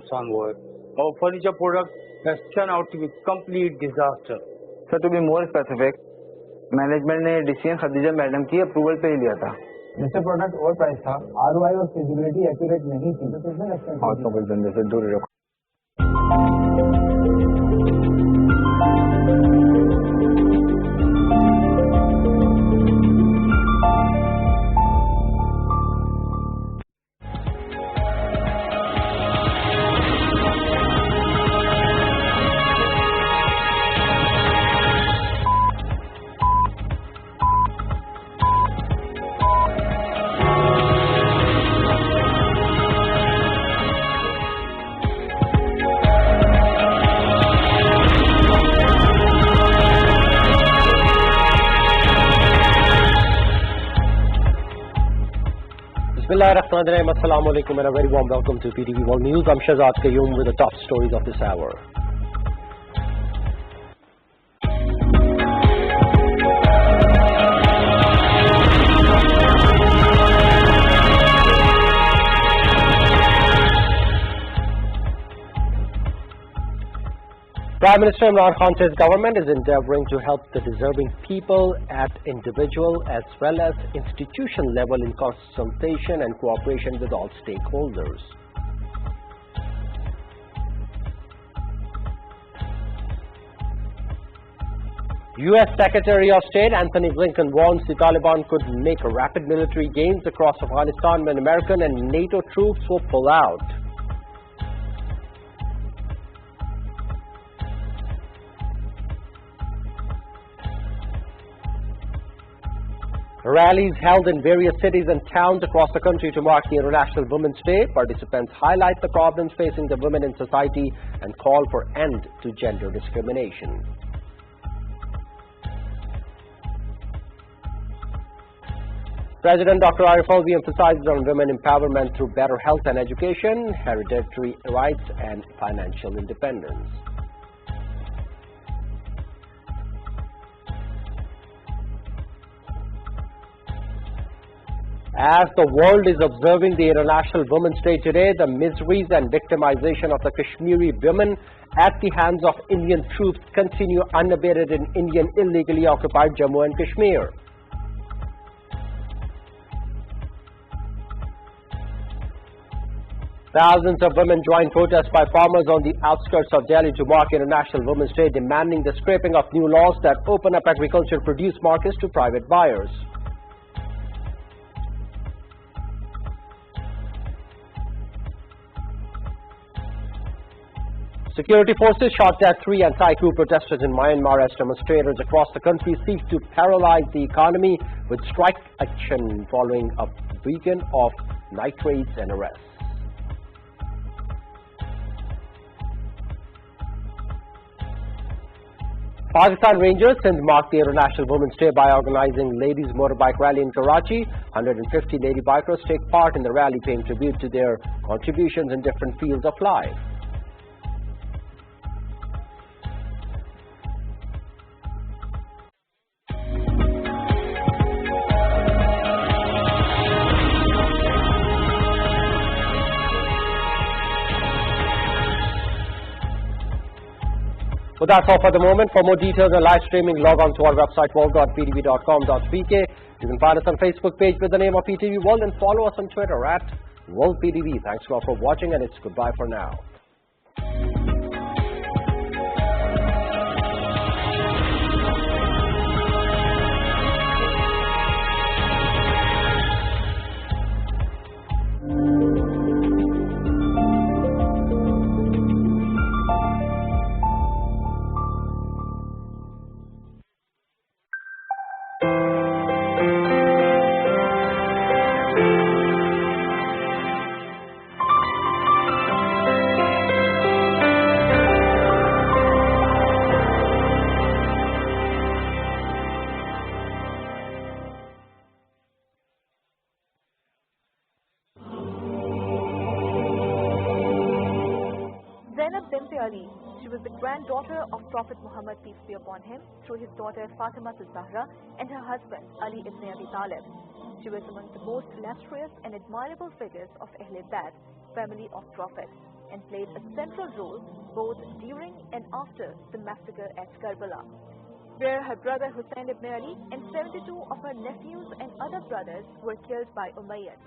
नुकसान हुआ है. Our furniture product has turned out to be complete disaster. Sir, to be more specific, management ने decision Khadija madam की approval पे ही लिया था. जिससे प्रोडक्ट ओवर प्राइस था, ROI और फिजिबिलिटी एक्यूरेट नहीं थी, तो किसने एक्सपेंस ऑटोमोबाइल धंधे से दूर रखो. Bismillahirrahmanirrahim. Assalamu alaikum and a very warm welcome to PTV World News. I'm Shahzad Qayyum with the top stories of this hour. Prime Minister Imran Khan says government is endeavouring to help the deserving people at individual as well as institution level in consultation and cooperation with all stakeholders. U.S. Secretary of State Anthony Blinken warns the Taliban could make rapid military gains across Afghanistan when American and NATO troops will pull out. Rallies held in various cities and towns across the country to mark the International Women's Day. Participants highlight the problems facing the women in society and call for end to gender discrimination. President Dr. Arif Alvi emphasizes on women empowerment through better health and education, hereditary rights and financial independence. As the world is observing the International Women's Day today, the miseries and victimization of the Kashmiri women at the hands of Indian troops continue unabated in Indian illegally occupied Jammu and Kashmir. Thousands of women joined protests by farmers on the outskirts of Delhi to mark International Women's Day, demanding the scrapping of new laws that open up agricultural produce markets to private buyers. Security forces shot dead 3 anti-coup protesters in Myanmar as demonstrators across the country seek to paralyze the economy with strike action following a weekend of night raids and arrests. Pakistan Rangers Sindh marked the International Women's Day by organizing Ladies Motorbike Rally in Karachi. 150 lady bikers take part in the rally, paying tribute to their contributions in different fields of life. Well, that's all for the moment. For more details and live streaming, log on to our website world.ptv.com.pk. You can find us on Facebook page with the name of PTV World and follow us on Twitter at WorldPTV. Thanks a lot for watching, and it's goodbye for now. She was the granddaughter of Prophet Muhammad, peace be upon him, through his daughter Fatima al-Zahra and her husband Ali ibn Abi Talib. She was among the most illustrious and admirable figures of Ahl Bayt, family of Prophet, and played a central role both during and after the massacre at Karbala, where her brother Hussein ibn Ali and 72 of her nephews and other brothers were killed by Umayyads.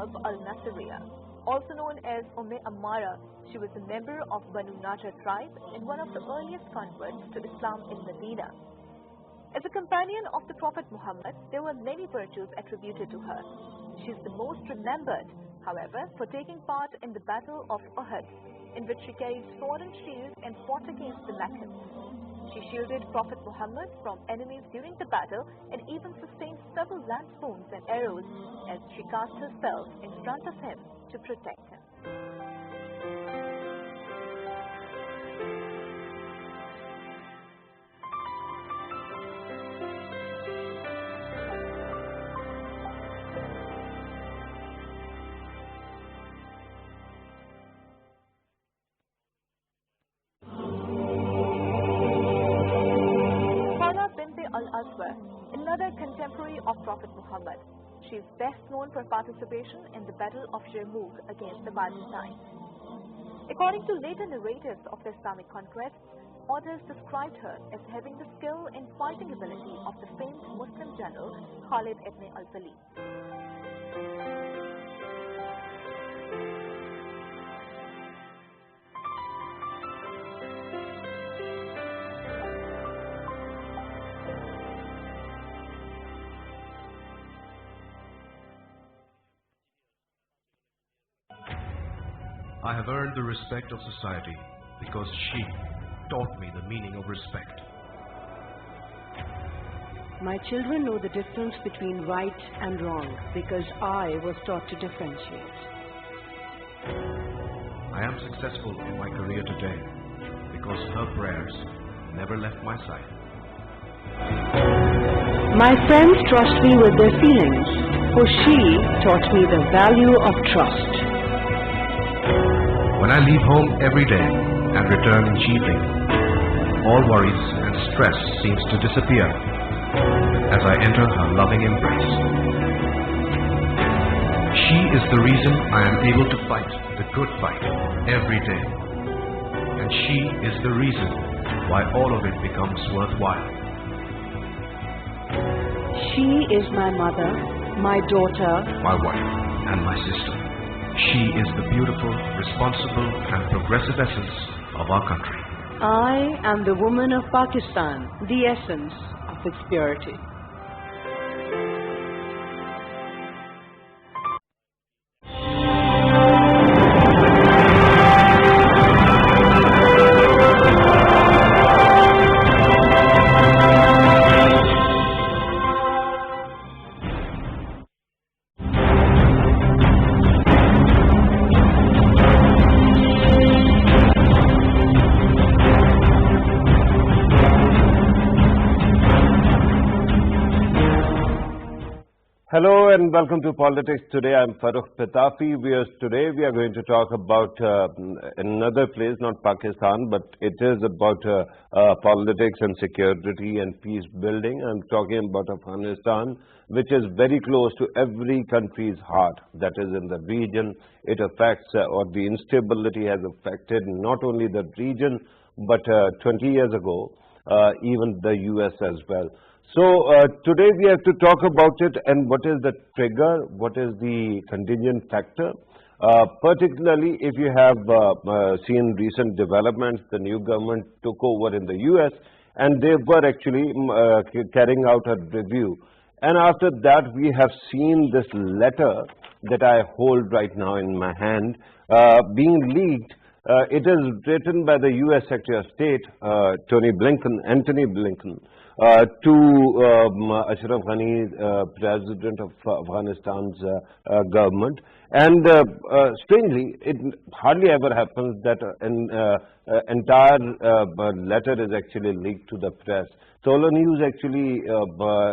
Kalb al-Nasiriyah. Also known as Ammara, she was a member of Banu Najjar tribe and one of the earliest converts to Islam in Medina. As a companion of the Prophet Muhammad, there were many virtues attributed to her. She is the most remembered, however, for taking part in the Battle of Uhud, in which she carried sword and shield and fought against the Meccans. She shielded Prophet Muhammad from enemies during the battle and even sustained several lance wounds and arrows as she cast herself in front of him to protect him. Al-Aswar, another contemporary of Prophet Muhammad. She is best known for participation in the Battle of Yarmouk against the Byzantines. According to later narratives of the Islamic conquest, authors described her as having the skill and fighting ability of the famed Muslim general Khalid ibn al-Walid. I have earned the respect of society because she taught me the meaning of respect. My children know the difference between right and wrong because I was taught to differentiate. I am successful in my career today because her prayers never left my side. My friends trust me with their feelings, for she taught me the value of trust. When I leave home every day and return in evening, all worries and stress seems to disappear as I enter her loving embrace. She is the reason I am able to fight the good fight every day, and she is the reason why all of it becomes worthwhile. She is my mother, my daughter, my wife, and my sister. She is the beautiful, responsible, and progressive essence of our country. I am the woman of Pakistan, the essence of its purity. Hello and welcome to Politics Today. I'm Farrukh Pitafi. Today we are going to talk about another place, not Pakistan, but it is about politics and security and peace building. I'm talking about Afghanistan, which is very close to every country's heart that is in the region. It affects, or the instability has affected not only the region, but 20 years ago, even the US as well. So today we have to talk about it and what is the trigger, what is the contingent factor. Particularly if you have seen recent developments, the new government took over in the US and they were actually carrying out a review. And after that we have seen this letter that I hold right now in my hand being leaked. It is written by the US Secretary of State, Antony Blinken, to Ashraf Ghani, President of Afghanistan's government. And strangely, it hardly ever happens that an entire letter is actually leaked to the press. Solo News actually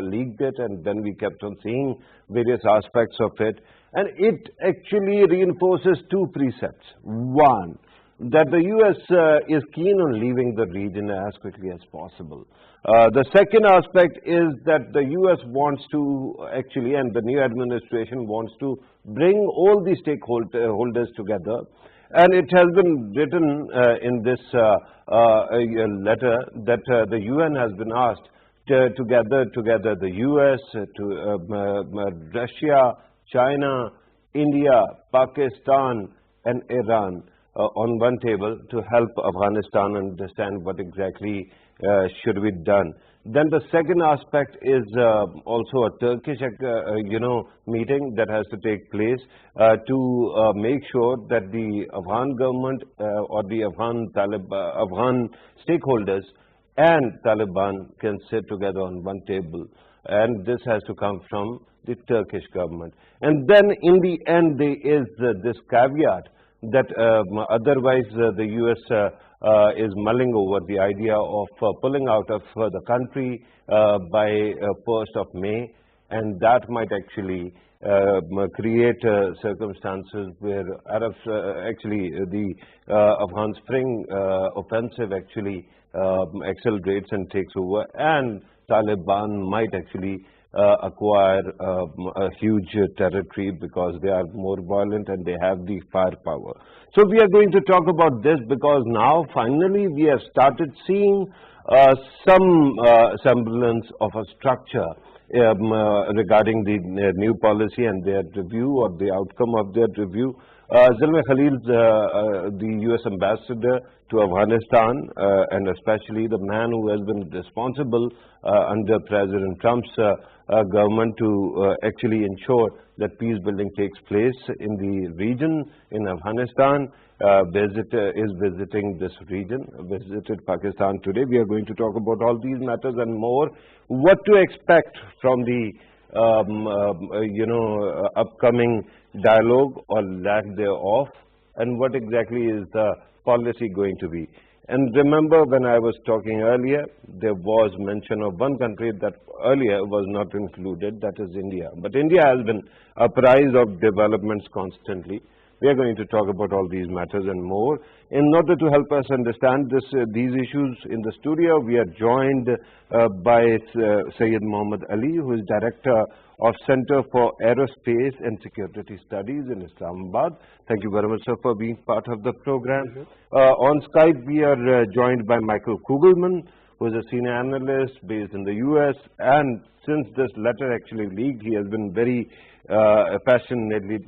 leaked it, and then we kept on seeing various aspects of it. And it actually reinforces two precepts. One, that the US is keen on leaving the region as quickly as possible. The second aspect is that the US wants to actually, and the new administration wants to bring all the stakeholders together. And it has been written in this letter that the UN has been asked to gather together the US, Russia, China, India, Pakistan and Iran on one table to help Afghanistan understand what exactly should be done. Then the second aspect is also a Turkish, meeting that has to take place to make sure that the Afghan government or the Afghan stakeholders and Taliban can sit together on one table. And this has to come from the Turkish government. And then in the end there is this caveat that otherwise the US is mulling over the idea of pulling out of the country by 1st of May, and that might actually create circumstances where Arabs the Afghan Spring offensive actually accelerates and takes over, and Taliban might actually acquire a huge territory because they are more violent and they have the firepower. So we are going to talk about this because now finally we have started seeing some semblance of a structure regarding the new policy and their review or the outcome of their review. Zalmay Khalil, the US ambassador to Afghanistan, and especially the man who has been responsible under President Trump's government to actually ensure that peace building takes place in the region in Afghanistan, is visiting this region, visited Pakistan today. We are going to talk about all these matters and more. What to expect from the upcoming dialogue or lack thereof, and what exactly is the policy going to be. And remember, when I was talking earlier, there was mention of one country that earlier was not included, that is India. But India has been apprised of developments constantly. We are going to talk about all these matters and more. In order to help us understand these issues in the studio, we are joined by Syed Mohammad Ali, who is Director of Center for Aerospace and Security Studies in Islamabad. Thank you very much, sir, for being part of the program. On Skype, we are joined by Michael Kugelman, who is a senior analyst based in the US, and since this letter actually leaked, he has been very passionately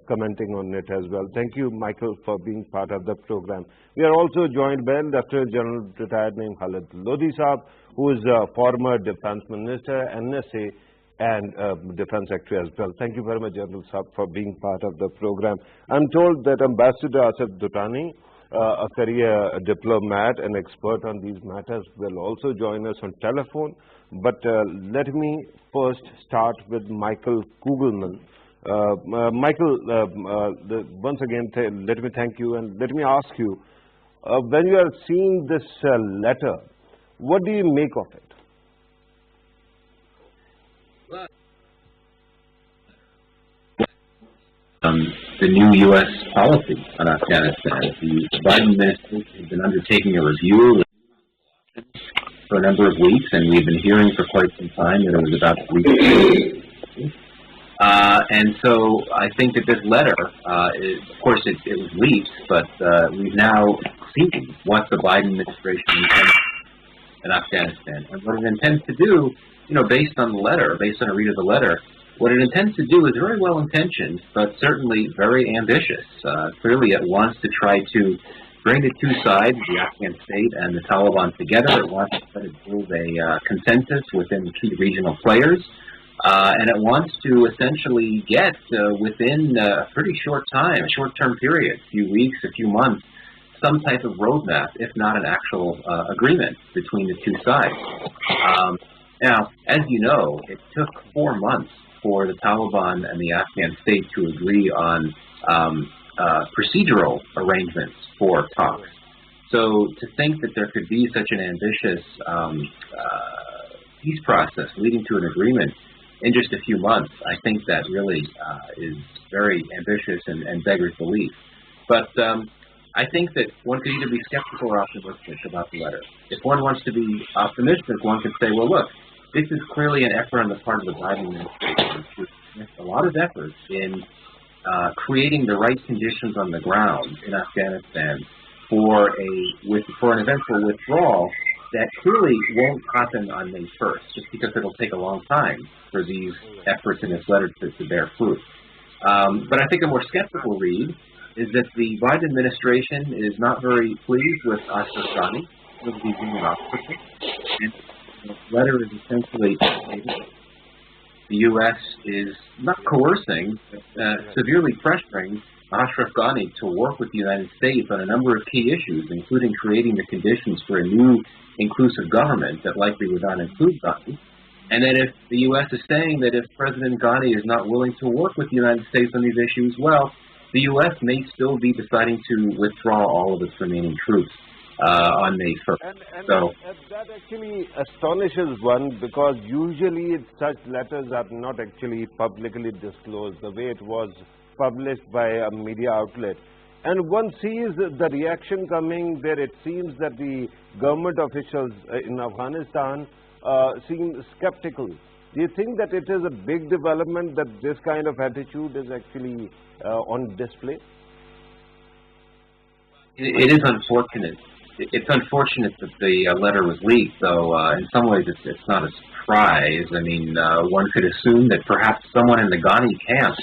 commenting on it as well. Thank you, Michael, for being part of the program. We are also joined by Lieutenant General retired named Khalid Lodi Saab, who is a former Defense Minister, NSA, and Defense Secretary as well. Thank you very much, General Saab, for being part of the program. I'm told that Ambassador Asif Dutani, a career diplomat and expert on these matters, will also join us on telephone. But let me first start with Michael Kugelman. Michael, once again, let me thank you and let me ask you, when you are seeing this letter, what do you make of it? The new U.S. policy on Afghanistan. The Biden administration has been undertaking a review for a number of weeks, and we've been hearing for quite some time that it was about to reach. And so I think that this letter, of course, it was leaked, but we've now seen what the Biden administration intends in Afghanistan. And what it intends to do, based on the letter, based on a read of the letter, what it intends to do is very well intentioned, but certainly very ambitious. Clearly, it wants to try to bring the two sides, the Afghan state and the Taliban, together. It wants to try to build a consensus within the key regional players. And it wants to essentially get within a pretty short time, a short-term period, a few weeks, a few months, some type of roadmap, if not an actual agreement between the two sides. Now, as you know, it took 4 months for the Taliban and the Afghan state to agree on procedural arrangements for talks. So to think that there could be such an ambitious peace process leading to an agreement in just a few months, I think that really is very ambitious and beggars belief. But I think that one could either be skeptical or optimistic about the letter. If one wants to be optimistic, one could say, well, look, this is clearly an effort on the part of the Biden administration to invest a lot of effort in creating the right conditions on the ground in Afghanistan for an eventual withdrawal that clearly won't happen on May 1st, just because it'll take a long time for these efforts in this letter to bear fruit. But I think a more skeptical read is that the Biden administration is not very pleased with Ashraf Ghani, with the union officer, and the letter is essentially stating the U.S. is not coercing, but severely pressuring Ashraf Ghani to work with the United States on a number of key issues, including creating the conditions for a new inclusive government that likely would not include Ghani. And that if the U.S. is saying that if President Ghani is not willing to work with the United States on these issues, well, the U.S. may still be deciding to withdraw all of its remaining troops on May 1st. And that actually astonishes one, because usually such letters are not actually publicly disclosed the way it was published by a media outlet. And one sees the reaction coming where it seems that the government officials in Afghanistan seem skeptical. Do you think that it is a big development that this kind of attitude is actually on display? It is unfortunate. It's unfortunate that the letter was leaked, though in some ways it's not a surprise. I mean, one could assume that perhaps someone in the Ghani camp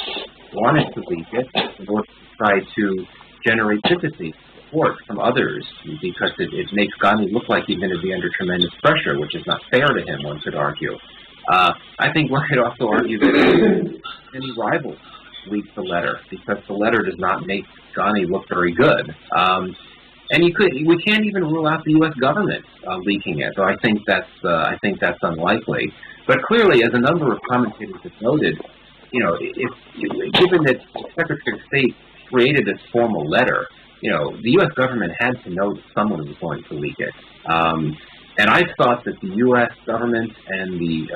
wanted to leak it in order to try to generate sympathy, support from others, because it makes Ghani look like he's going to be under tremendous pressure, which is not fair to him, one could argue. I think one could also argue that any rivals leaked the letter, because the letter does not make Ghani look very good. And we can't even rule out the U.S. government leaking it. So I think that's unlikely. But clearly, as a number of commentators have noted, given that the Secretary of State created this formal letter, the U.S. government had to know that someone was going to leak it. And I thought that the U.S. government and the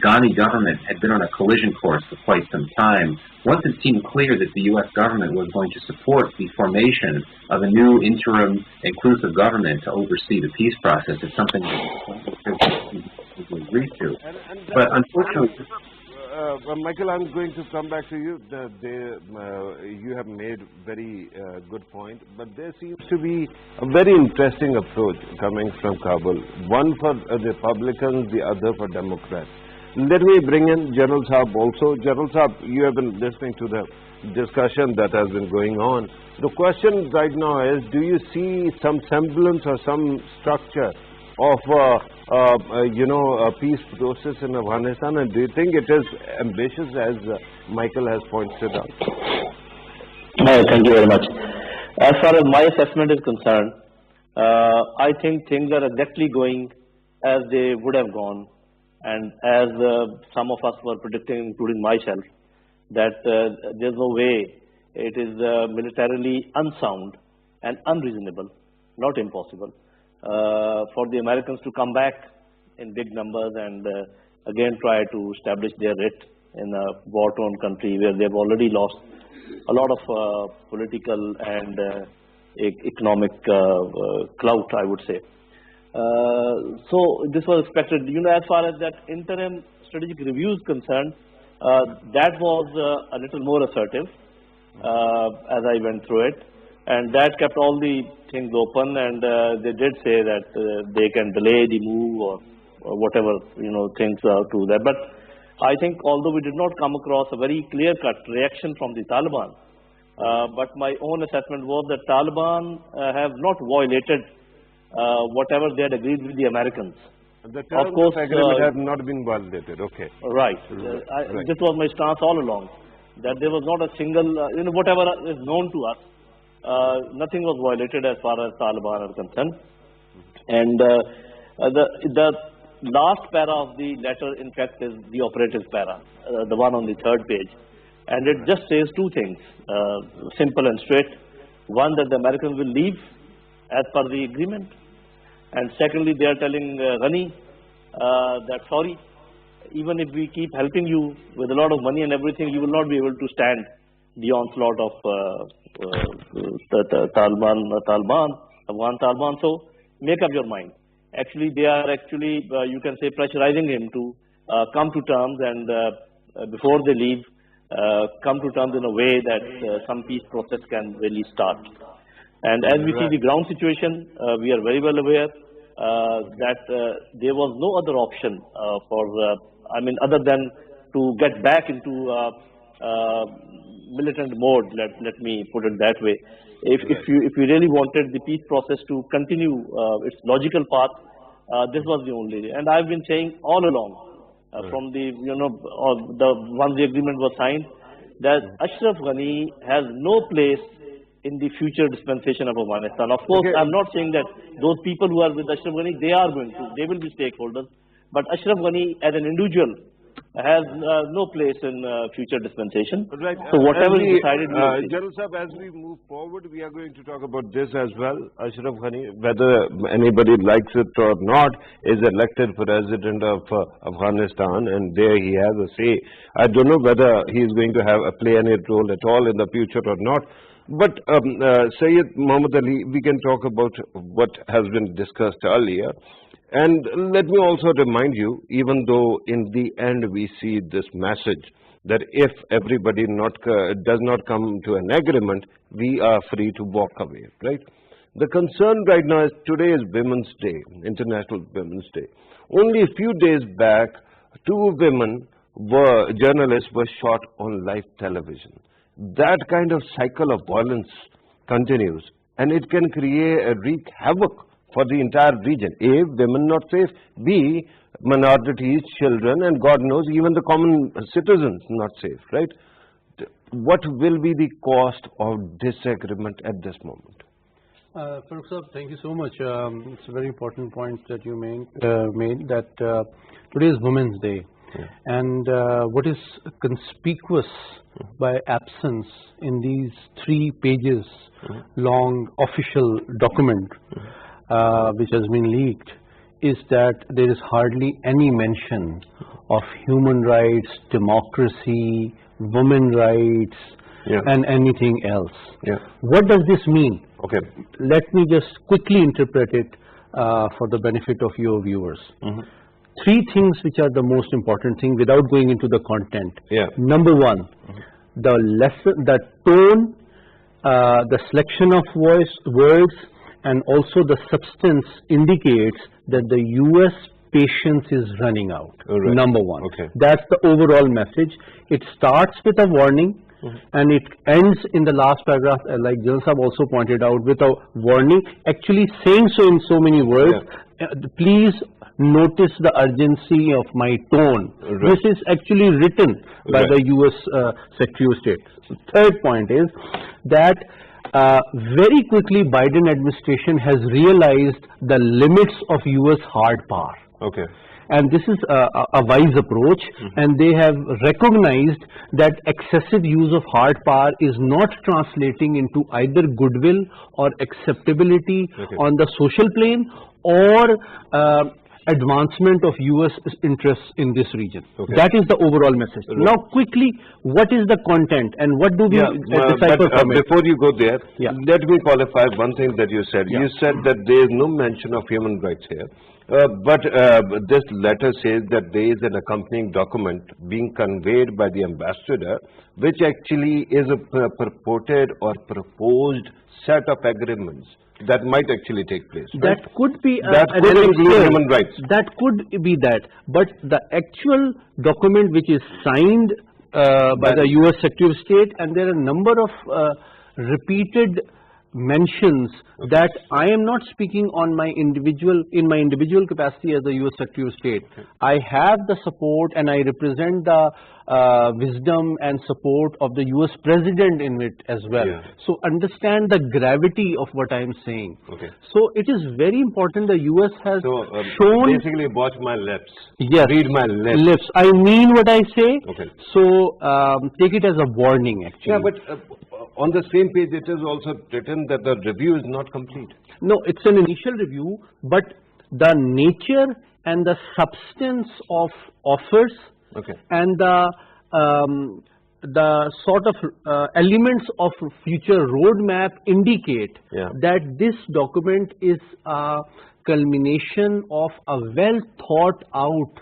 Ghani government had been on a collision course for quite some time. Once it seemed clear that the U.S. government was going to support the formation of a new interim inclusive government to oversee the peace process, it's something that we agreed to. But unfortunately, Michael, I'm going to come back to you. You have made very good point, but there seems to be a very interesting approach coming from Kabul. One for Republicans, the other for Democrats. Let me bring in General Saab also. General Saab, you have been listening to the discussion that has been going on. The question right now is, do you see some semblance or some structure of a peace process in Afghanistan, and do you think it is ambitious as Michael has pointed out? Thank you very much. As far as my assessment is concerned, I think things are exactly going as they would have gone, and as some of us were predicting, including myself, that there's no way it is militarily unsound and unreasonable, not impossible, for the Americans to come back in big numbers and again try to establish their writ in a war-torn country where they've already lost a lot of political and economic clout, I would say. So this was expected. As far as that interim strategic review is concerned, that was a little more assertive as I went through it. And that kept all the things open, and they did say that they can delay the move or whatever, things to that. But I think although we did not come across a very clear-cut reaction from the Taliban, but my own assessment was that Taliban have not violated whatever they had agreed with the Americans. The terms of agreement have not been violated, okay. Right. Right. This was my stance all along, that there was not a single, whatever is known to us, nothing was violated as far as Taliban are concerned. And the last para of the letter, in fact, is the operative para, the one on the third page. And it just says two things, simple and straight. One, that the Americans will leave as per the agreement. And secondly, they are telling Ghani that, sorry, even if we keep helping you with a lot of money and everything, you will not be able to stand the onslaught of Afghan Taliban. So make up your mind. Actually, they are you can say, pressurizing him to come to terms, and before they leave, come to terms in a way that some peace process can really start. And as we see the ground situation, we are very well aware that there was no other option other than to get back into militant mode. Let me put it that way. If you really wanted the peace process to continue its logical path, this was the only way. And I've been saying all along, from the once the agreement was signed, that Ashraf Ghani has no place in the future dispensation of Afghanistan. Of course, I'm not saying that those people who are with Ashraf Ghani, they will be stakeholders. But Ashraf Ghani as an individual has no place in future dispensation. Right. So whatever is decided, General Sahab, as we move forward, we are going to talk about this as well. Ashraf Ghani, whether anybody likes it or not, is elected president of Afghanistan, and there he has a say. I don't know whether he is going to play any role at all in the future or not. But Sayyid Muhammad Ali, we can talk about what has been discussed earlier. And let me also remind you, even though in the end we see this message that if everybody does not come to an agreement, we are free to walk away, right? The concern right now is today is Women's Day, International Women's Day. Only a few days back, 2 journalists were shot on live television. That kind of cycle of violence continues, and it can wreak havoc for the entire region. A, women not safe. B, minorities, children, and God knows even the common citizens not safe, right? What will be the cost of disagreement at this moment? Farrukh sir, thank you so much. It's a very important point that you made that today is Women's Day. And what is conspicuous by absence in these 3 pages long official document which has been leaked is that there is hardly any mention of human rights, democracy, women rights, and anything else. What does this mean? Okay. Let me just quickly interpret it for the benefit of your viewers. 3 things which are the most important thing without going into the content. Number 1, the tone, the selection of words, and also the substance indicates that the US patience is running out. Number 1. That's the overall message. It starts with a warning and it ends in the last paragraph, like General Sahab also pointed out, with a warning, actually saying so in so many words. Please notice the urgency of my tone. This is actually written by the US Secretary of State. Third point is that very quickly Biden administration has realized the limits of US hard power. And this is a wise approach, and they have recognized that excessive use of hard power is not translating into either goodwill or acceptability on the social plane or advancement of US interests in this region. That is the overall message. Now quickly, what is the content and what do we decipher from it? Before you go there, let me qualify one thing that you said. You said that there is no mention of human rights here. But this letter says that there is an accompanying document being conveyed by the ambassador, which actually is a purported or proposed set of agreements that might actually take place. That could be that could include human rights. That could be that, but the actual document which is signed by the US Secretary of State, and there are a number of repeated mentions that I am not speaking on my individual capacity as the US Secretary of State. I have the support and I represent the wisdom and support of the US President in it as well. So understand the gravity of what I am saying. So it is very important the US has shown... Basically watch my lips. Read my lips. I mean what I say. So take it as a warning actually. But on the same page it is also written that the review is not complete. No, it's an initial review, but the nature and the substance of offers and the sort of elements of future roadmap indicate that this document is a culmination of a well thought out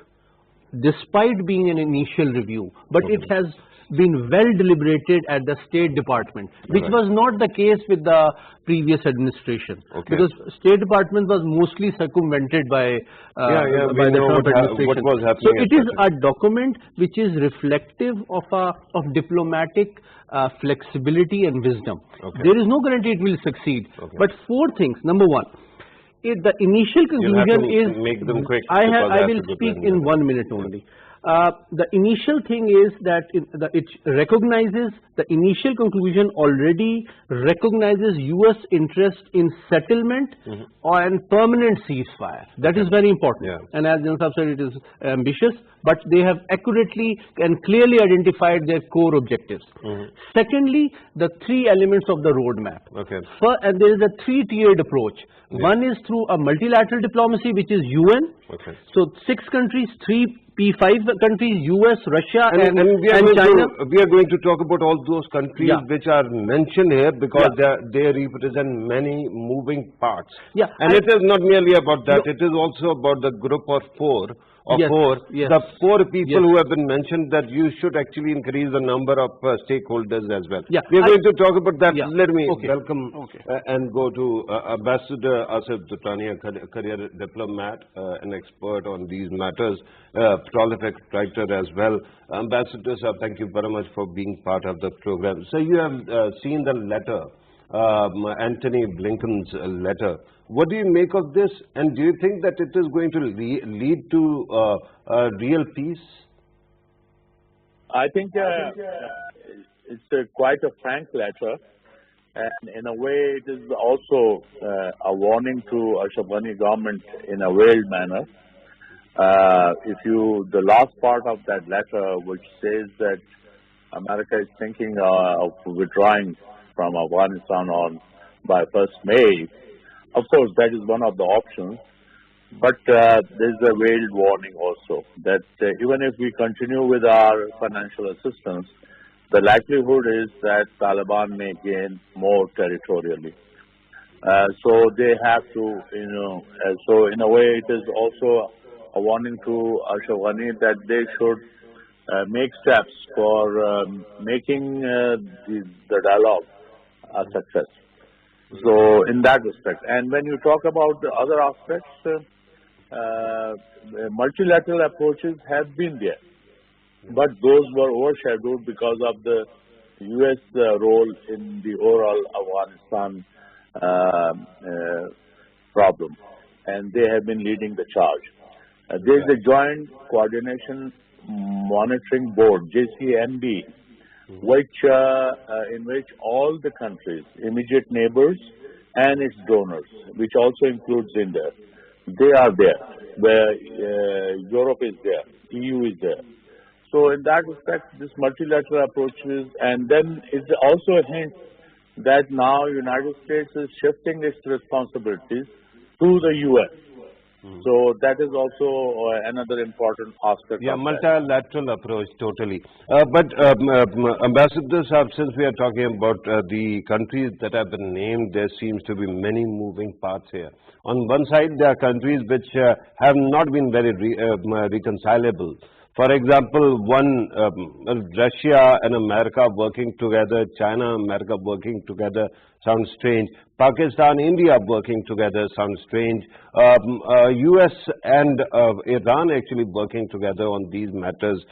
despite being an initial review, but it has been well deliberated at the State Department, which was not the case with the previous administration, because State Department was mostly circumvented by the Trump administration. What was happening. So it is a document which is reflective of diplomatic flexibility and wisdom. There is no guarantee it will succeed. But 4 things. Number 1, the initial conclusion is, make them quick. I will speak in 1 minute only. The initial thing is that it recognizes, the initial conclusion already recognizes US interest in settlement and permanent ceasefire. That is very important. And as General Sahab said, it is ambitious, but they have accurately and clearly identified their core objectives. Secondly, the 3 elements of the roadmap. And there is a 3-tiered approach. One is through a multilateral diplomacy, which is UN. So 6 countries, 3 P5 countries, US, Russia and China. We are going to talk about all those countries which are mentioned here, because they represent many moving parts. And it is not merely about that, it is also about the group of 4. The 4 people who have been mentioned, that you should actually increase the number of stakeholders as well. We are going to talk about that. Let me welcome and go to Ambassador Asif Dutania, career diplomat, an expert on these matters, prolific writer as well. Ambassador sir, thank you very much for being part of the program. So you have seen the letter, Antony Blinken's letter. What do you make of this, and do you think that it is going to lead to real peace? I think it's quite a frank letter, and in a way it is also a warning to Ashraf Ghani government in a veiled manner. The last part of that letter, which says that America is thinking of withdrawing from Afghanistan by 1st May, of course, that is one of the options, but there is a veiled warning also that even if we continue with our financial assistance, the likelihood is that Taliban may gain more territorially. So they have to, so in a way it is also a warning to Ashraf Ghani that they should make steps for making the dialogue a success. So in that respect, and when you talk about the other aspects, multilateral approaches have been there, but those were overshadowed because of the US role in the overall Afghanistan problem, and they have been leading the charge. There is a Joint Coordination Monitoring Board, JCMB, in which all the countries, immediate neighbors and its donors, which also includes India, they are there, where Europe is there, EU is there. So in that respect, this multilateral approaches, and then it's also a hint that now United States is shifting its responsibilities to the US. So that is also another important aspect. Multilateral approach, totally. But Ambassador Saab, since we are talking about the countries that have been named, there seems to be many moving parts here. On one side, there are countries which have not been very reconcilable. For example, Russia and America working together, China and America working together sounds strange. Pakistan, India working together sounds strange. US and Iran actually working together on these matters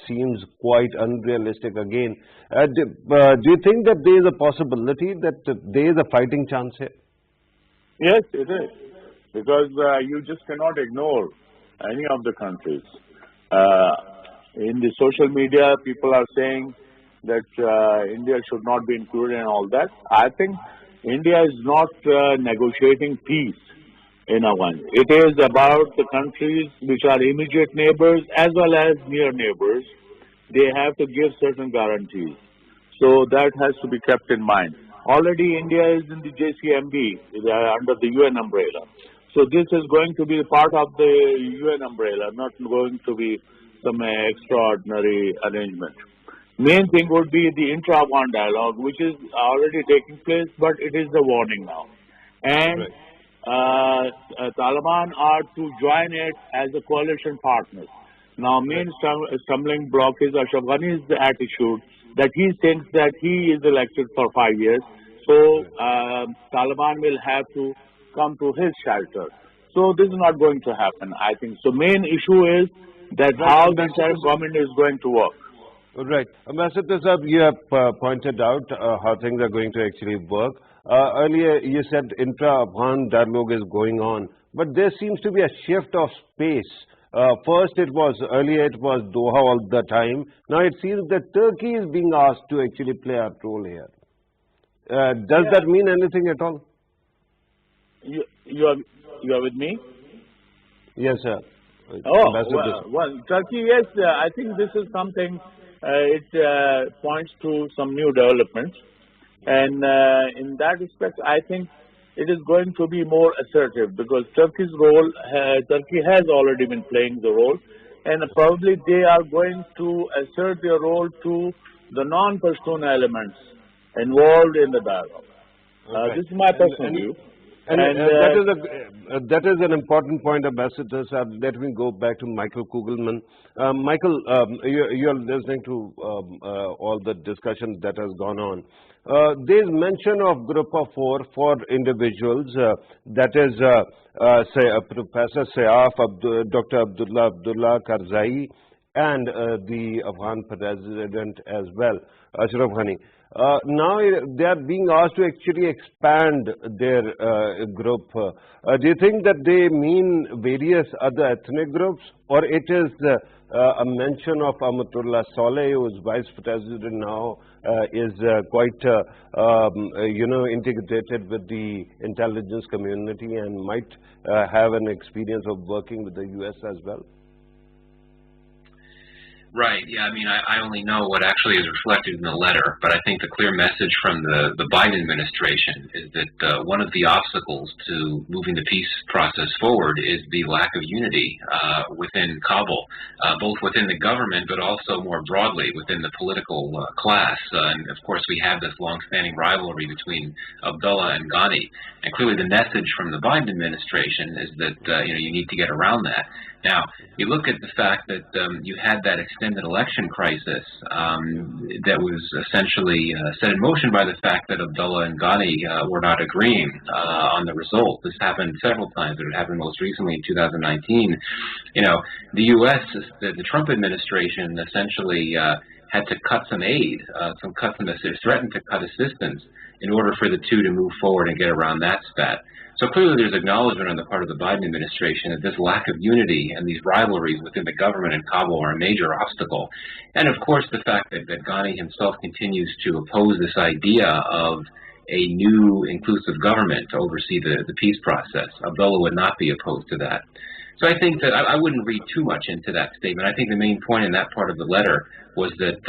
seems quite unrealistic again. Do you think that there is a possibility that there is a fighting chance here? Yes, it is. Because you just cannot ignore any of the countries. In the social media, people are saying that India should not be included and all that. I think India is not negotiating peace in Afghanistan. It is about the countries which are immediate neighbors as well as near neighbors. They have to give certain guarantees. So that has to be kept in mind. Already India is in the JCMB under the UN umbrella. So this is going to be part of the UN umbrella, not going to be some extraordinary arrangement. Main thing would be the intra-Afghan dialogue, which is already taking place, but it is the warning now. And Taliban are to join it as a coalition partner. Now, main stumbling block is Ashraf Ghani's attitude that he thinks that he is elected for 5 years, so Taliban will have to come to his shelter. So this is not going to happen, I think. So main issue is that how the interim government is going to work. Right. Ambassador Saab, you have pointed out how things are going to actually work. Earlier you said intra-Afghan dialogue is going on, but there seems to be a shift of space. Earlier it was Doha all the time. Now it seems that Turkey is being asked to actually play a role here. Does that mean anything at all? You are with me? Yes, sir. Well, Turkey, yes, I think this is something, it points to some new developments. And in that respect, I think it is going to be more assertive because Turkey's role, Turkey has already been playing the role, and probably they are going to assert their role to the non-Pashtun elements involved in the dialogue. This is my personal view. And that is an important point, Ambassador. Let me go back to Michael Kugelman. Michael, you are listening to all the discussion that has gone on. There is mention of Group of four individuals, that is say Professor Sayaf, Dr. Abdullah Karzai, and the Afghan president as well, Ashraf Ghani. Now they are being asked to actually expand their group. Do you think that they mean various other ethnic groups, or it is a mention of Amatullah Saleh, who is vice president now, is quite integrated with the intelligence community and might have an experience of working with the US as well? Right. Yeah. I mean, I only know what actually is reflected in the letter, but I think the clear message from the Biden administration is that one of the obstacles to moving the peace process forward is the lack of unity within Kabul, both within the government, but also more broadly within the political class. And of course, we have this long-standing rivalry between Abdullah and Ghani. And clearly, the message from the Biden administration is that you need to get around that. Now, you look at the fact that you had that extended election crisis that was essentially set in motion by the fact that Abdullah and Ghani were not agreeing on the result. This happened several times. It happened most recently in 2019. The U.S., the Trump administration essentially had to cut some aid, threatened to cut assistance in order for the two to move forward and get around that spat. So clearly there's acknowledgement on the part of the Biden administration that this lack of unity and these rivalries within the government in Kabul are a major obstacle. And of course the fact that Ghani himself continues to oppose this idea of a new inclusive government to oversee the peace process. Abdullah would not be opposed to that. So I think that I wouldn't read too much into that statement. I think the main point in that part of the letter was that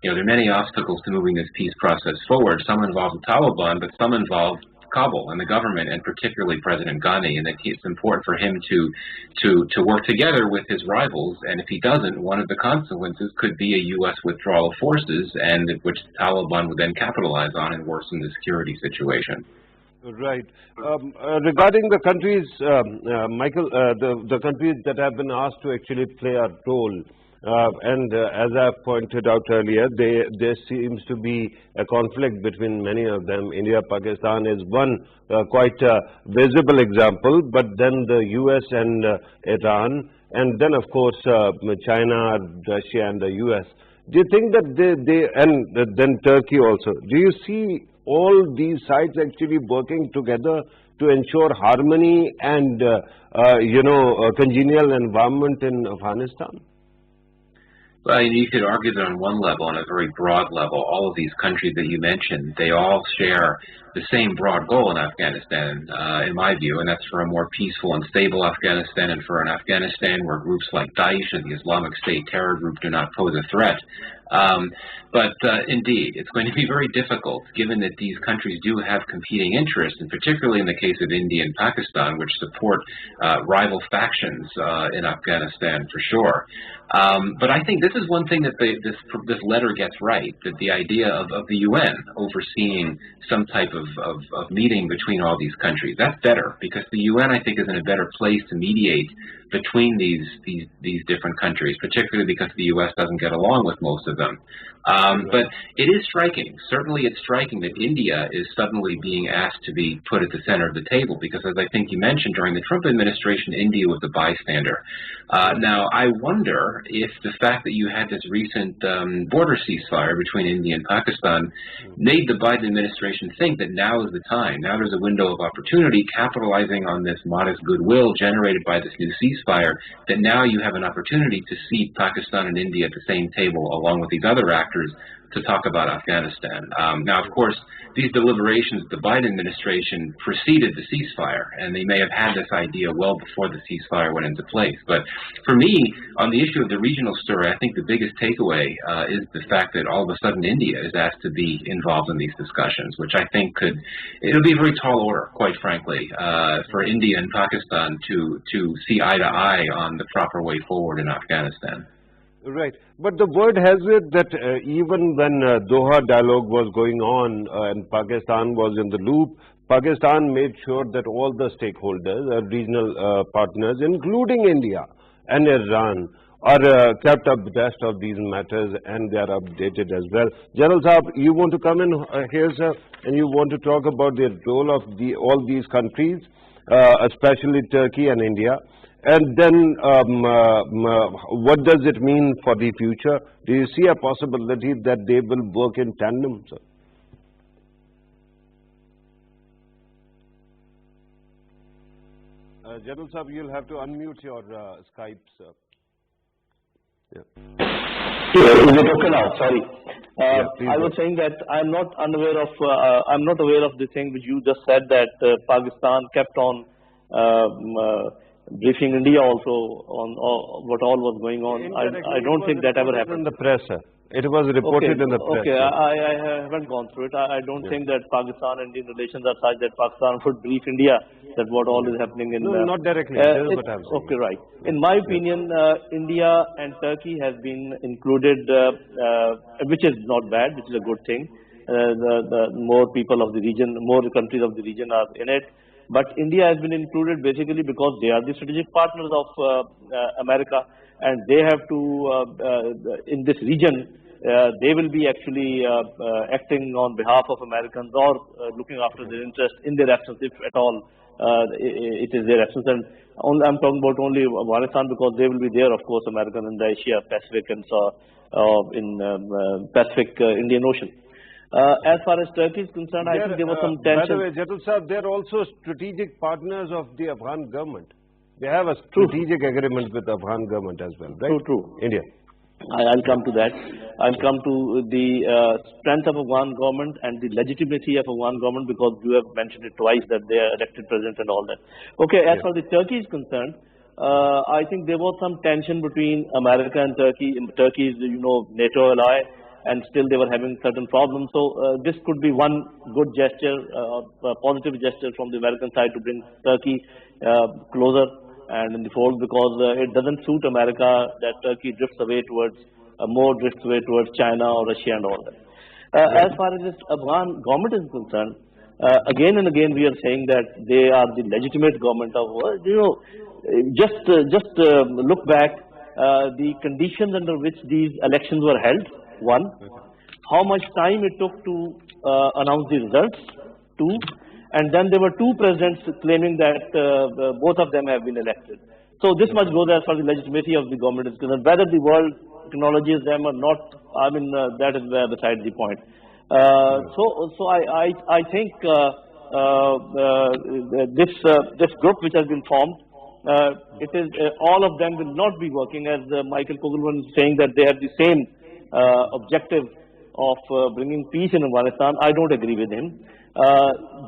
there are many obstacles to moving this peace process forward. Some involve the Taliban, but some involve Kabul and the government, and particularly President Ghani, and that it's important for him to work together with his rivals. And if he doesn't, one of the consequences could be a U.S. withdrawal of forces, and which the Taliban would then capitalize on and worsen the security situation. Right. Regarding the countries, Michael, the countries that have been asked to actually play a role, and as I pointed out earlier, there seems to be a conflict between many of them. India, Pakistan is one quite visible example, but then the US and Iran, and then of course China, Russia and the US. Do you think that and then Turkey also, do you see all these sides actually working together to ensure harmony and a congenial environment in Afghanistan? Well, you could argue that on one level, on a very broad level, all of these countries that you mentioned, they all share the same broad goal in Afghanistan, in my view, and that's for a more peaceful and stable Afghanistan, and for an Afghanistan where groups like Daesh and the Islamic State terror group do not pose a threat. But indeed, it's going to be very difficult, given that these countries do have competing interests, and particularly in the case of India and Pakistan, which support rival factions in Afghanistan for sure. But I think this is one thing that this letter gets right, that the idea of the UN overseeing some type of meeting between all these countries, that's better, because the UN, I think, is in a better place to mediate between these different countries, particularly because the U.S. doesn't get along with most of them. But it is striking, certainly it's striking that India is suddenly being asked to be put at the center of the table, because as I think you mentioned, during the Trump administration, India was a bystander. Now, I wonder if the fact that you had this recent border ceasefire between India and Pakistan made the Biden administration think that now is the time, now there's a window of opportunity, capitalizing on this modest goodwill generated by this new ceasefire, that now you have an opportunity to seat Pakistan and India at the same table along with these other actors to talk about Afghanistan. Now, of course, these deliberations of the Biden administration preceded the ceasefire, and they may have had this idea well before the ceasefire went into place. But for me, on the issue of the regional story, I think the biggest takeaway is the fact that all of a sudden India is asked to be involved in these discussions, which I think it'll be a very tall order, quite frankly, for India and Pakistan to see eye to eye on the proper way forward in Afghanistan. Right. But the word has it that even when Doha dialogue was going on and Pakistan was in the loop, Pakistan made sure that all the stakeholders, regional partners, including India and Iran, are kept abreast of these matters, and they are updated as well. General Saab, you want to come in here, sir, and you want to talk about the role of all these countries, especially Turkey and India. And then what does it mean for the future? Do you see a possibility that they will work in tandem, sir? General Saab, you'll have to unmute your Skype, sir. Is it okay now? Sorry. I was saying that I'm not aware of the thing which you just said, that Pakistan kept on briefing India also on what all was going on. I don't think that ever happened. In the press, sir. It was reported in the press. Okay, I haven't gone through it. I don't think that Pakistan and Indian relations are such that Pakistan would brief India that what all is happening in... No, not directly. This is what I'm saying. Okay, right. In my opinion, India and Turkey has been included, which is not bad, which is a good thing. The more people of the region, more countries of the region are in it. But India has been included basically because they are the strategic partners of America, and they have to, in this region, they will be actually acting on behalf of Americans or looking after their interests in their absence, if at all it is their absence. And I'm talking about only Afghanistan, because they will be there, of course, American in the Asia Pacific and in Pacific Indian Ocean. As far as Turkey is concerned, I think there was some tension. By the way, General Saab, they are also strategic partners of the Afghan government. They have a strategic agreement with the Afghan government as well, right? True. India. I'll come to that. I'll come to the strength of Afghan government and the legitimacy of Afghan government, because you have mentioned it twice that they are elected president and all that. Okay, as far as Turkey is concerned, I think there was some tension between America and Turkey. Turkey is, NATO ally, and still they were having certain problems. So this could be one good gesture, a positive gesture from the American side to bring Turkey closer and in the fold, because it doesn't suit America that Turkey drifts away towards China or Russia and all that. As far as this Afghan government is concerned, again and again we are saying that they are the legitimate government of just look back the conditions under which these elections were held. One, how much time it took to announce the results. Two, and then there were two presidents claiming that both of them have been elected. So this much goes as far as the legitimacy of the government is concerned. Whether the world acknowledges them or not, I mean, that is beside the point. So I think this group which has been formed, it is all of them will not be working, as Michael Kogelman is saying, that they have the same objective of bringing peace in Afghanistan. I don't agree with him.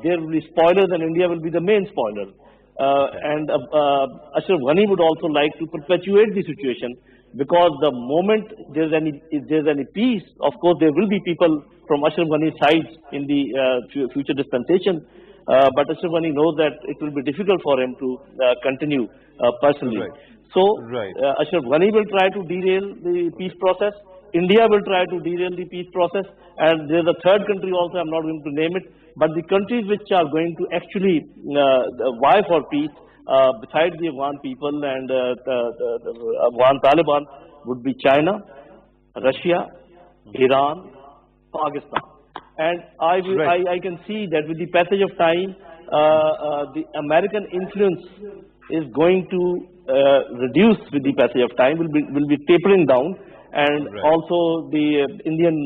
There will be spoilers, and India will be the main spoiler. And Ashraf Ghani would also like to perpetuate the situation because the moment if there's any peace, of course there will be people from Ashraf Ghani's side in the future dispensation, but Ashraf Ghani knows that it will be difficult for him to continue personally. Right. So Right. Ashraf Ghani will try to derail the peace process. India will try to derail the peace process, and there's a third country also, I'm not going to name it, but the countries which are going to actually vie for peace, besides the Afghan people and the Afghan Taliban, would be China, Russia, Iran, Pakistan. And I can see that with the passage of time, the American influence is going to reduce with the passage of time, will be tapering down, and also the Indian,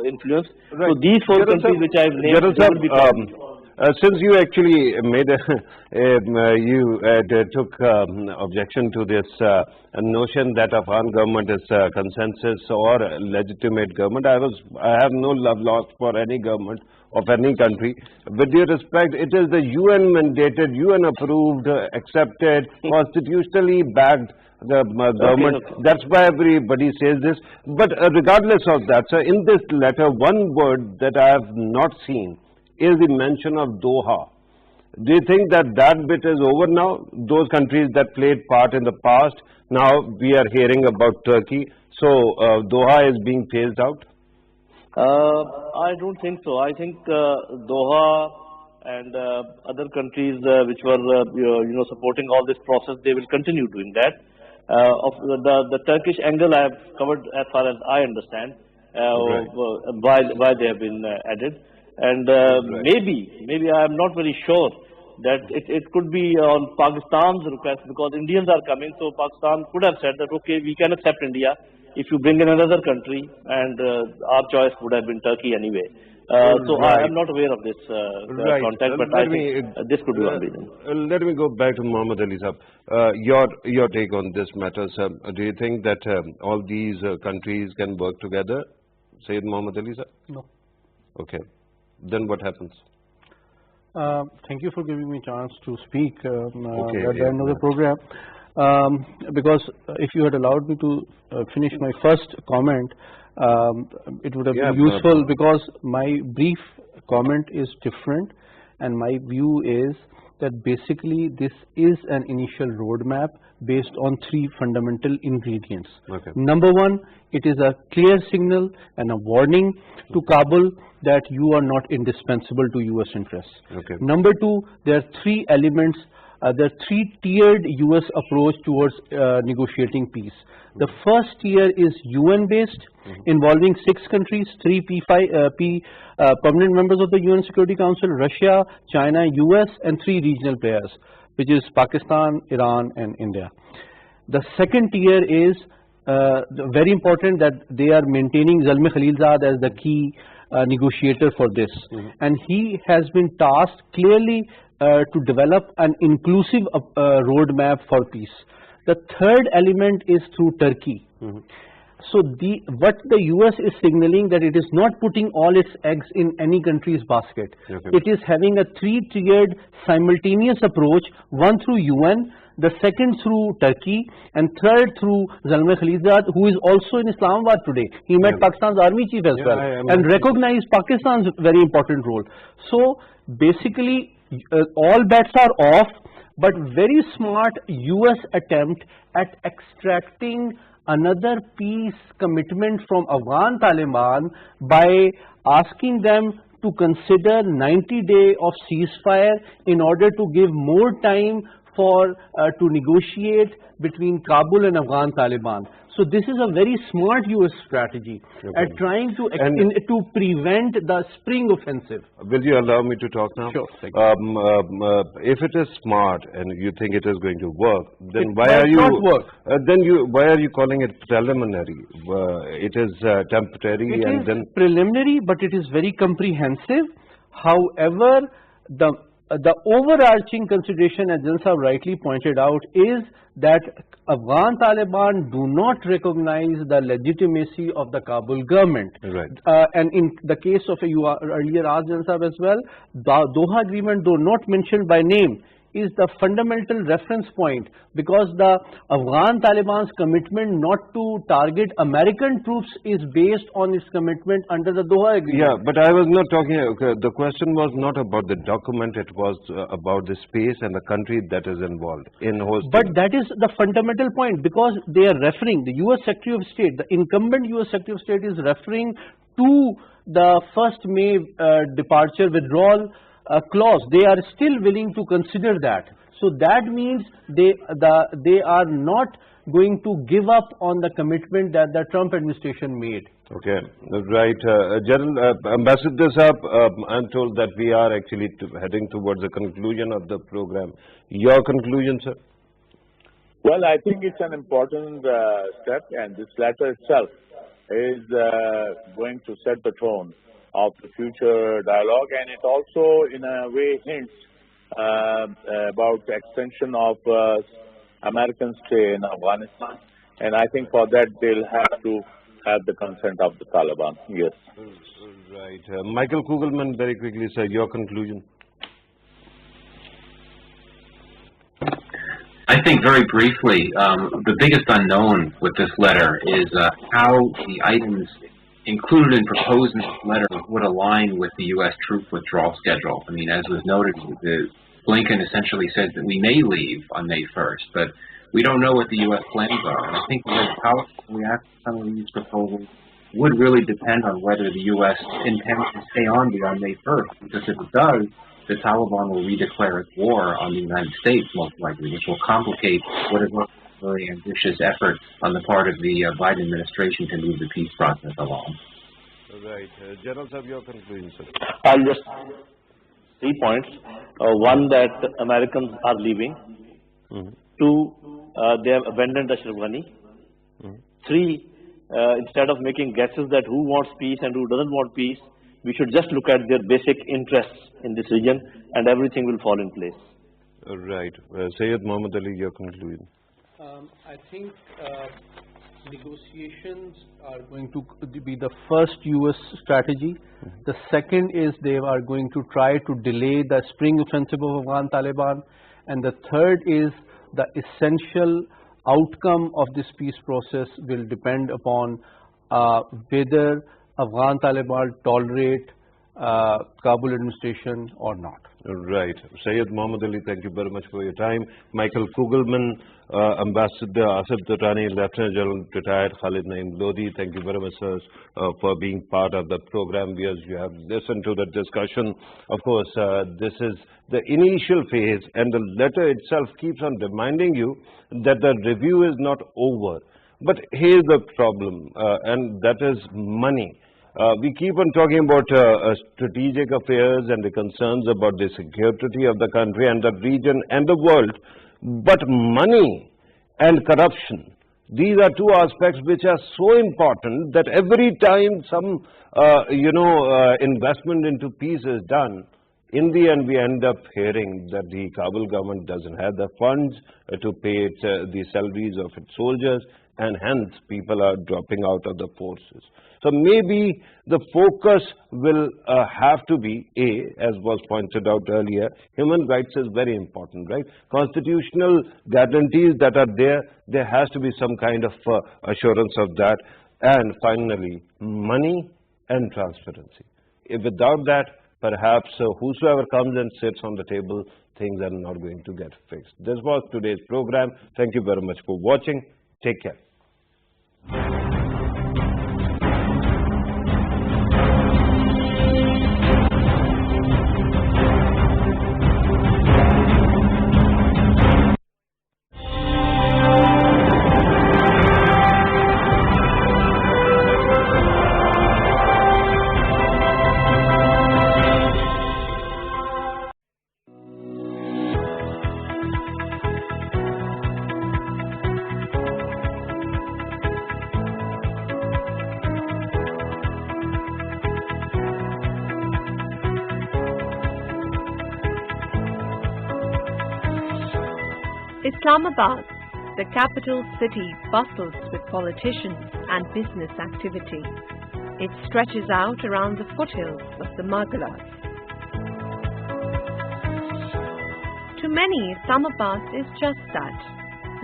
influence. Right. So these four General countries Sahab, which I have named, General they will be Sahab, since you actually made took objection to this notion that Afghan government is consensus or legitimate government, I have no love lost for any government of any country. With due respect, it is the UN mandated, UN approved, accepted, constitutionally backed government. Okay. That's why everybody says this. But regardless of that, sir, in this letter, one word that I have not seen is the mention of Doha. Do you think that bit is over now? Those countries that played part in the past, now we are hearing about Turkey. So Doha is being phased out? I don't think so. I think Doha and other countries which were supporting all this process, they will continue doing that. Of the Turkish angle I have covered as far as I understand, why they have been added, and maybe I am not very sure that it could be on Pakistan's request, because Indians are coming, so Pakistan could have said that okay, we can accept India if you bring in another country, and our choice would have been Turkey anyway. So I am not aware of this contact, but I think this could be one reason. Let me go back to Muhammad Ali Sahab. Your take on this matter, sir. Do you think that all these countries can work together? Sayyid Muhammad Ali Sahab? No. Okay. Then what happens? Thank you for giving me a chance to speak at Okay, the end of the program. Because if you had allowed me to finish my first comment, it would have been useful, because my brief comment is different, and my view is that basically this is an initial roadmap based on three fundamental ingredients. Okay. Number one, it is a clear signal and a warning to Kabul that you are not indispensable to US interests. Okay. Number two, there are three elements. There are three-tiered US approach towards negotiating peace. The first tier is UN-based, involving 6 countries, 3 permanent members of the UN Security Council, Russia, China, US, and 3 regional players, which is Pakistan, Iran, and India. The second tier is very important, that they are maintaining Zalmi Khalilzad as the key negotiator for this. And he has been tasked clearly to develop an inclusive roadmap for peace. The third element is through Turkey. So what the US is signaling, that it is not putting all its eggs in any country's basket. Okay. It is having a three-tiered simultaneous approach, one through UN, the second through Turkey, and third through Zalmi Khalilzad, who is also in Islamabad today. He met Pakistan's army chief as well, and recognized Pakistan's very important role. So basically, all bets are off, but very smart US attempt at extracting another peace commitment from Afghan Taliban by asking them to consider 90-day of ceasefire in order to give more time for to negotiate between Kabul and Afghan Taliban. So this is a very smart US strategy at trying to prevent the spring offensive. Will you allow me to talk now? Sure. If it is smart and you think it is going to work, then It why might are you? not work. Why are you calling it preliminary? It is temporary, It and is then preliminary, but it is very comprehensive. However, the overarching consideration, as Jan Sahab rightly pointed out, is that Afghan Taliban do not recognize the legitimacy of the Kabul government. Right. And in the case of, you earlier asked Jan Sahab as well, the Doha agreement, though not mentioned by name, is the fundamental reference point, because the Afghan Taliban's commitment not to target American troops is based on its commitment under the Doha Agreement. Yeah, but I was not talking, the question was not about the document, it was about the space and the country that is involved in hosting. But that is the fundamental point, because they are referring, the US Secretary of State, the incumbent US Secretary of State is referring to the 1st May departure withdrawal clause. They are still willing to consider that. So that means they are not going to give up on the commitment that the Trump administration made. Okay, right. General Ambassador Saab, I'm told that we are actually heading towards the conclusion of the program. Your conclusion, sir? Well, I think it's an important step, and this letter itself is going to set the tone of the future dialogue, and it also in a way hints about the extension of American stay in Afghanistan, and I think for that they'll have to have the consent of the Taliban. Yes. Right. Michael Kugelman, very quickly, sir, your conclusion. I think very briefly, the biggest unknown with this letter is how the items included and proposed in this letter would align with the U.S. troop withdrawal schedule. I mean, as was noted, Blinken essentially says that we may leave on May 1st, but we don't know what the U.S. plans are. And I think how we react to some of these proposals would really depend on whether the U.S. intends to stay on beyond May 1st, because if it does, the Taliban will redeclare its war on the United States, most likely, which will complicate what is a very ambitious effort on the part of the Biden administration to move the peace process along. Right. General Saab, your conclusion, sir. I'll just 3 points. One, that Americans are leaving. 2, they have abandoned Ashraf Ghani. 3, instead of making guesses that who wants peace and who doesn't want peace, we should just look at their basic interests in this region, and everything will fall in place. Right. Sayyid Muhammad Ali, your conclusion. I think negotiations are going to be the first US strategy. The second is they are going to try to delay the spring offensive of Afghan Taliban. And the third is the essential outcome of this peace process will depend upon whether Afghan Taliban tolerate Kabul administration or not. Right. Sayyid Muhammad Ali, thank you very much for your time. Michael Kugelman, Ambassador Asif Durrani, Lieutenant General retired Khalid Naeem Lodi, thank you very much, sir, for being part of the program. As you have listened to the discussion, of course, this is the initial phase, and the letter itself keeps on reminding you that the review is not over. But here's the problem, and that is money. We keep on talking about strategic affairs and the concerns about the security of the country and the region and the world. But money and corruption, these are two aspects which are so important that every time some, investment into peace is done, in the end we end up hearing that the Kabul government doesn't have the funds to pay the salaries of its soldiers, and hence people are dropping out of the forces. So maybe the focus will have to be, as was pointed out earlier, human rights is very important, right? Constitutional guarantees that are there has to be some kind of assurance of that. And finally, money and transparency. If without that, perhaps whosoever comes and sits on the table, things are not going to get fixed. This was today's program. Thank you very much for watching. Take care. Islamabad, the capital city, bustles with politicians and business activity. It stretches out around the foothills of the Margalas. To many, Islamabad is just that.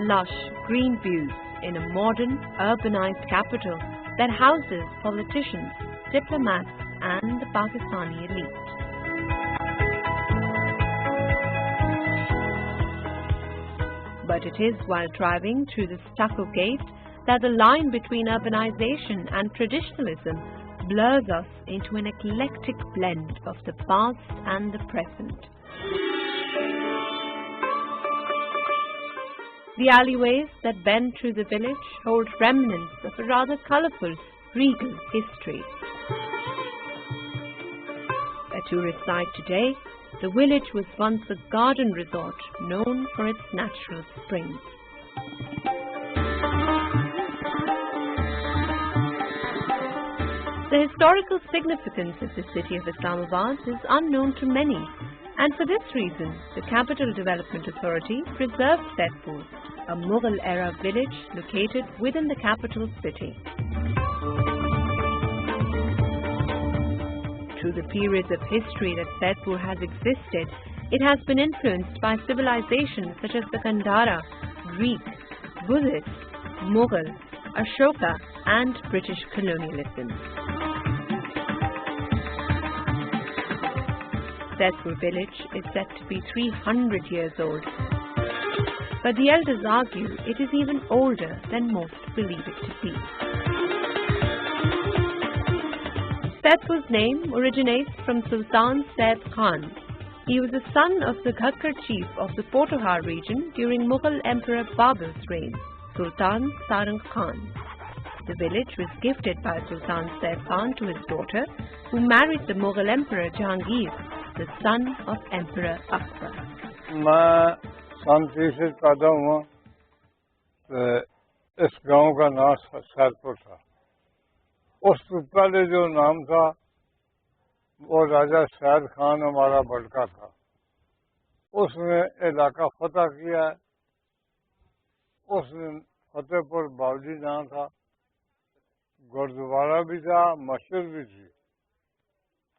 Lush green views in a modern, urbanized capital that houses politicians, diplomats and the Pakistani elite. But it is while driving through the stucco gate that the line between urbanization and traditionalism blurs us into an eclectic blend of the past and the present. The alleyways that bend through the village hold remnants of a rather colorful, regal history. A tourist site today, the village was once a garden resort known for its natural springs. The historical significance of the city of Islamabad is unknown to many, and for this reason, the Capital Development Authority preserved Saidpur, a Mughal-era village located within the capital city. Through the periods of history that Saidpur has existed, it has been influenced by civilizations such as the Gandhara, Greek, Buddhist, Mughal, Ashoka and British colonialism. Saidpur village is said to be 300 years old, but the elders argue it is even older than most believe it to be. Saidpur's name originates from Sultan Said Khan. He was the son of the Ghakkar chief of the Pothohar region during Mughal Emperor Babur's reign, Sultan Sarang Khan. The village was gifted by Sultan Said Khan to his daughter, who married the Mughal Emperor Jahangir, the son of Emperor Akbar. मैं शांति से पैदा हुआ, इस गांव का नाम सैदपुर था। उस पहले जो नाम था वो राजा सैद खान हमारा बड़का था। उसने इलाका फतह किया। उसने फतेहपुर बावजी नाम था, गुरुद्वारा भी था, मस्जिद भी थी।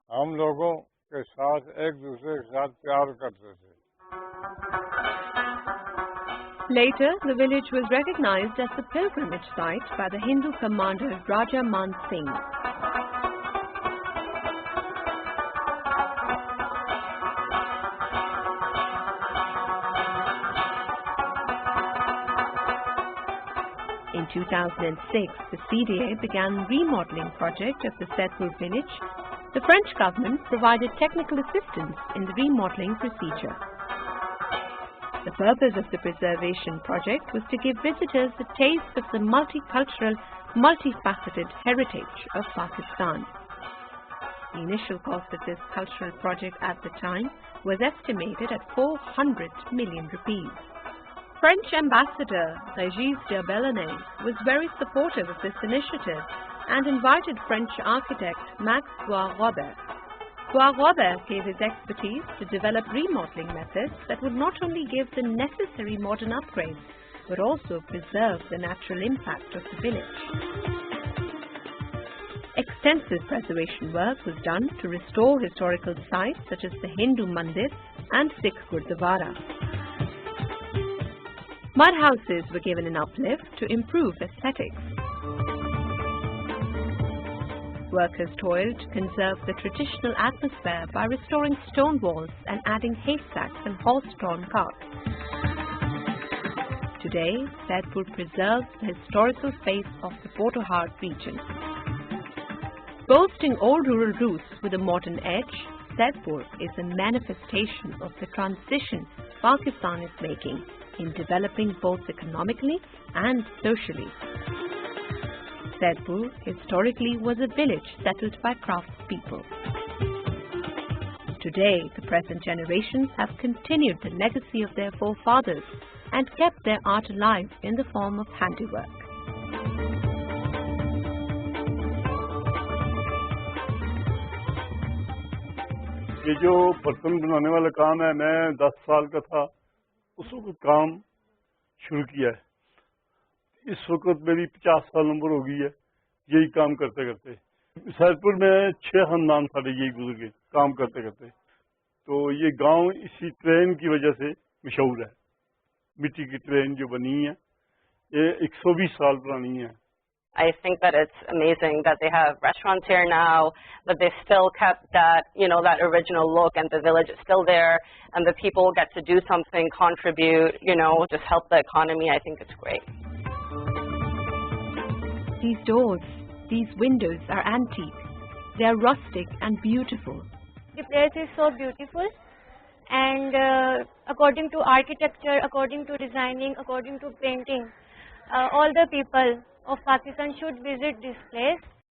हम लोगों के साथ एक दूसरे के साथ प्यार करते थे। Later, the village was recognized as a pilgrimage site by the Hindu commander Raja Man Singh. In 2006, the CDA began remodeling project of the Saidpur village. The French government provided technical assistance in the remodeling procedure. The purpose of the preservation project was to give visitors a taste of the multicultural, multifaceted heritage of Pakistan. The initial cost of this cultural project at the time was estimated at 400 million rupees. French ambassador Régis Debelaine was very supportive of this initiative and invited French architect Max Bois-Robert. Bois-Robert gave his expertise to develop remodeling methods that would not only give the necessary modern upgrades, but also preserve the natural impact of the village. Extensive preservation work was done to restore historical sites such as the Hindu Mandir and Sikh Gurdwara. Mud houses were given an uplift to improve aesthetics. Workers toiled to conserve the traditional atmosphere by restoring stone walls and adding haystacks and horse-drawn carts. Today, Saidpur preserves the historical face of the Pothohar region. Boasting old rural roots with a modern edge, Saidpur is a manifestation of the transition Pakistan is making in developing both economically and socially. Saidpur historically was a village settled by craftspeople. Today, the present generations have continued the legacy of their forefathers and kept their art alive in the form of handiwork. ये जो बर्तन बनाने वाला काम है, मैं 10 साल का था उस वक्त काम शुरू किया है। इस वक्त मेरी 50 साल उम्र हो गई है यही काम करते करते। सैदपुर में 6 खानदान सारे यही गुजर गए काम करते करते। तो ये गांव इसी ट्रेन की वजह से मशहूर है। मिट्टी की ट्रेन जो बनी है ये 120 साल पुरानी है। I think that it's amazing that they have restaurants here now, that they still kept that, that original look, and the village is still there, and the people get to do something, contribute, just help the economy. I think it's great. These doors, these windows are antique. They are rustic and beautiful. The place is so beautiful, and according to architecture, according to designing, according to painting, all the people of Pakistan should visit this place